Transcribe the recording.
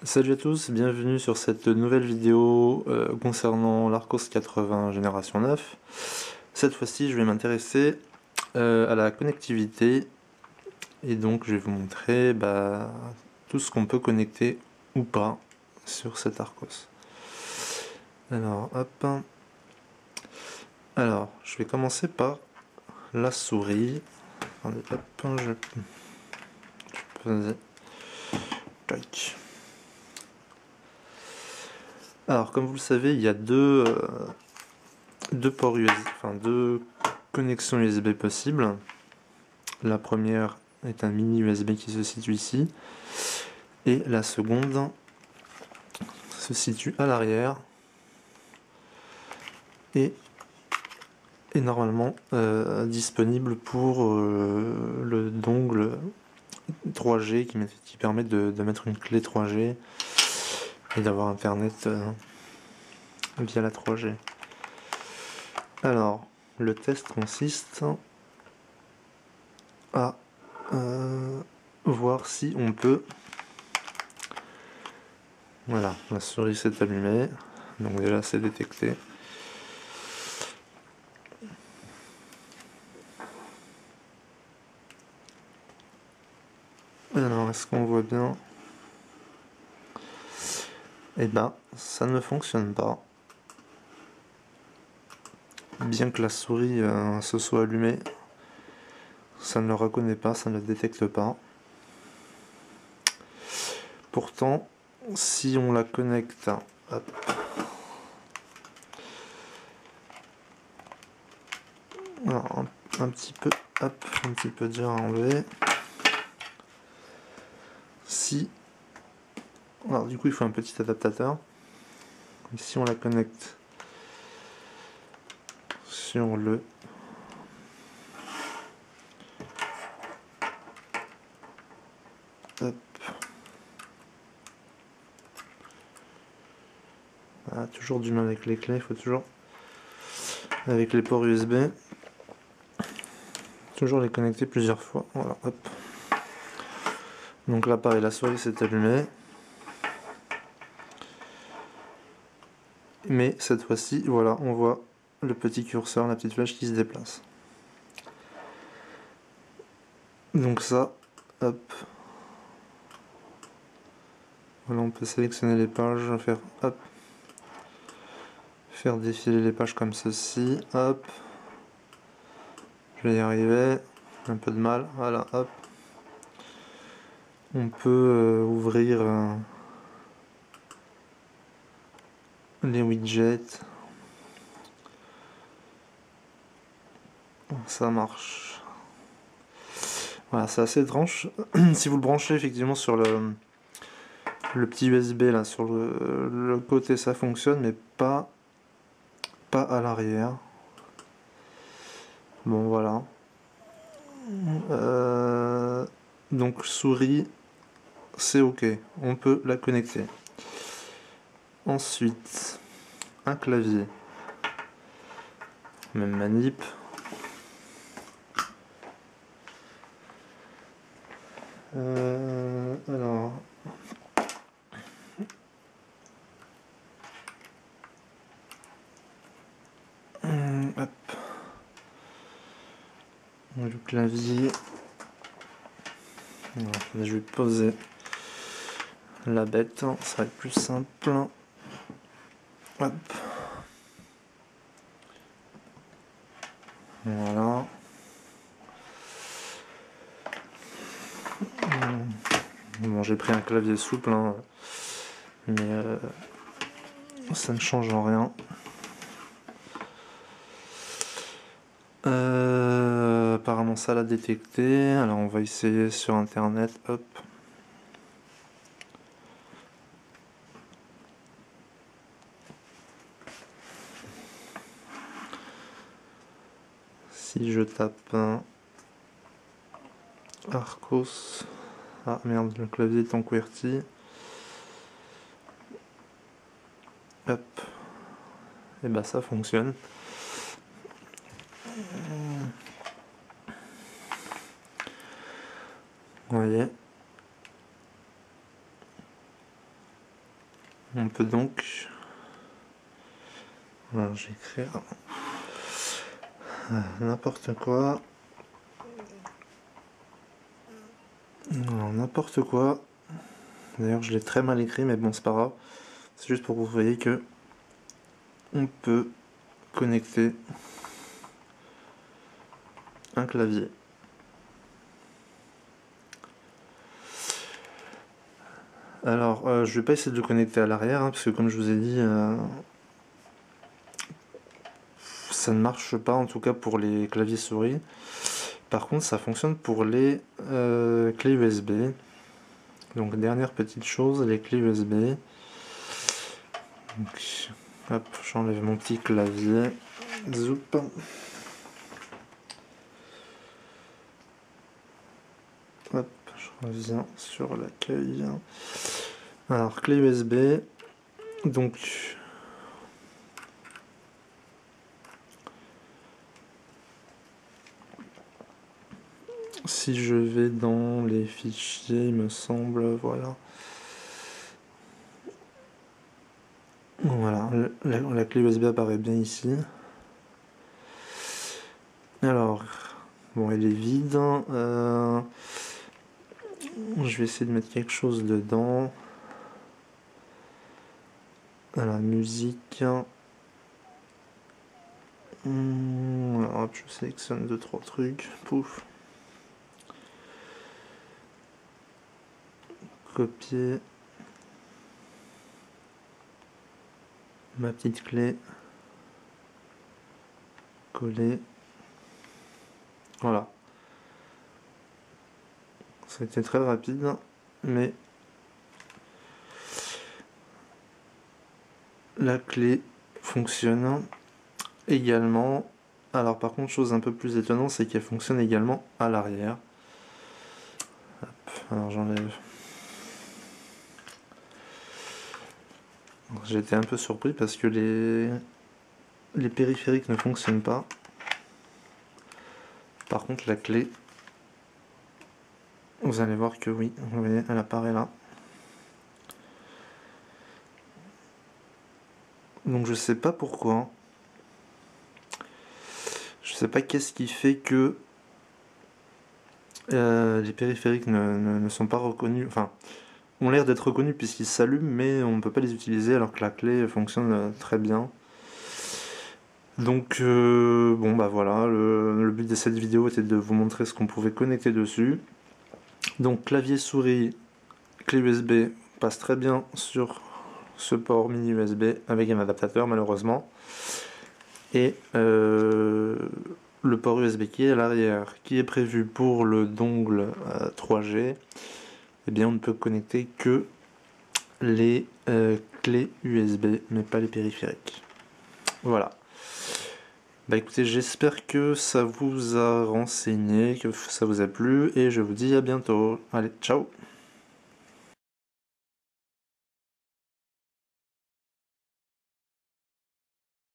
Salut à tous, bienvenue sur cette nouvelle vidéo concernant l'Arcos 80 génération 9. Cette fois-ci, je vais m'intéresser à la connectivité et donc je vais vous montrer tout ce qu'on peut connecter ou pas sur cet Arcos. Alors, hop. Alors, je vais commencer par la souris. Attendez, hop, je peux... Tac. Alors, comme vous le savez, il y a deux ports USB, enfin deux connexions USB possibles. La première est un mini USB qui se situe ici, et la seconde se situe à l'arrière et est normalement disponible pour le dongle 3G qui permet de mettre une clé 3G et d'avoir internet via la 3G. Alors, le test consiste à voir si on peut... Voilà, la souris s'est allumée, donc déjà c'est détecté. Alors, est-ce qu'on voit bien? Eh ben, ça ne fonctionne pas. Bien que la souris se soit allumée, ça ne le reconnaît pas, ça ne le détecte pas. Pourtant, si on la connecte, hop, alors, un petit peu dur à enlever. Si, alors du coup, il faut un petit adaptateur. Et si on la connecte sur le hop, ah, toujours du mal avec les clés, il faut toujours avec les ports USB, toujours les connecter plusieurs fois. Voilà, hop. Donc là, pareil, la souris s'est allumée. Mais cette fois-ci, voilà, on voit le petit curseur, la petite flèche qui se déplace. Donc ça, hop. Voilà, on peut sélectionner les pages, faire hop. Faire défiler les pages comme ceci, hop. Je vais y arriver, un peu de mal, voilà, hop. On peut ouvrir les widgets. Ça marche. Voilà, c'est assez étrange. Si vous le branchez effectivement sur le petit USB là, sur le côté, ça fonctionne, mais pas à l'arrière. Bon, voilà. Donc souris, c'est ok, on peut la connecter. Ensuite, un clavier. Même manip. Alors. Hop. Le clavier. Alors, je vais poser la bête, ça va être plus simple. Hop. Voilà. Bon, j'ai pris un clavier souple, hein, mais ça ne change en rien. Apparemment ça l'a détecté, alors on va essayer sur internet, hop. Si je tape un Arcos, ah merde, le clavier est en QWERTY, hop, et bah ça fonctionne. Vous voyez. On peut donc... Alors, je vais écrire n'importe quoi. Non, n'importe quoi. D'ailleurs, je l'ai très mal écrit, mais bon, c'est pas grave. C'est juste pour que vous voyez que on peut connecter un clavier. Alors, je vais pas essayer de le connecter à l'arrière, parce que comme je vous ai dit, ça ne marche pas, en tout cas pour les claviers souris. Par contre, ça fonctionne pour les clés USB. Donc, dernière petite chose, les clés USB. Donc, hop, j'enlève mon petit clavier. Zoup. Hop, je reviens sur l'accueil. Alors, clé USB. Donc, si je vais dans les fichiers, il me semble, voilà. Voilà, la clé USB apparaît bien ici. Alors, bon, elle est vide. Je vais essayer de mettre quelque chose dedans. Alors, musique. Alors, hop, je sélectionne 2-3 trucs. Pouf. Copier. Ma petite clé. Coller. Voilà. Ça a été très rapide, mais la clé fonctionne également. Alors par contre, chose un peu plus étonnante, c'est qu'elle fonctionne également à l'arrière. Alors j'enlève. J'ai été un peu surpris parce que les périphériques ne fonctionnent pas. Par contre, la clé, vous allez voir que oui, vous voyez, elle apparaît là. Donc je sais pas pourquoi. Je sais pas qu'est-ce qui fait que les périphériques ne sont pas reconnus, enfin, ont l'air d'être reconnus puisqu'ils s'allument, mais on ne peut pas les utiliser alors que la clé fonctionne très bien. Donc bon bah voilà, le but de cette vidéo était de vous montrer ce qu'on pouvait connecter dessus. Donc clavier souris, clé USB passe très bien sur ce port mini USB avec un adaptateur malheureusement. Et le port USB qui est à l'arrière, qui est prévu pour le dongle 3G, eh bien on ne peut connecter que les clés USB, mais pas les périphériques. Voilà. Bah écoutez, j'espère que ça vous a renseigné, que ça vous a plu, et je vous dis à bientôt. Allez, ciao!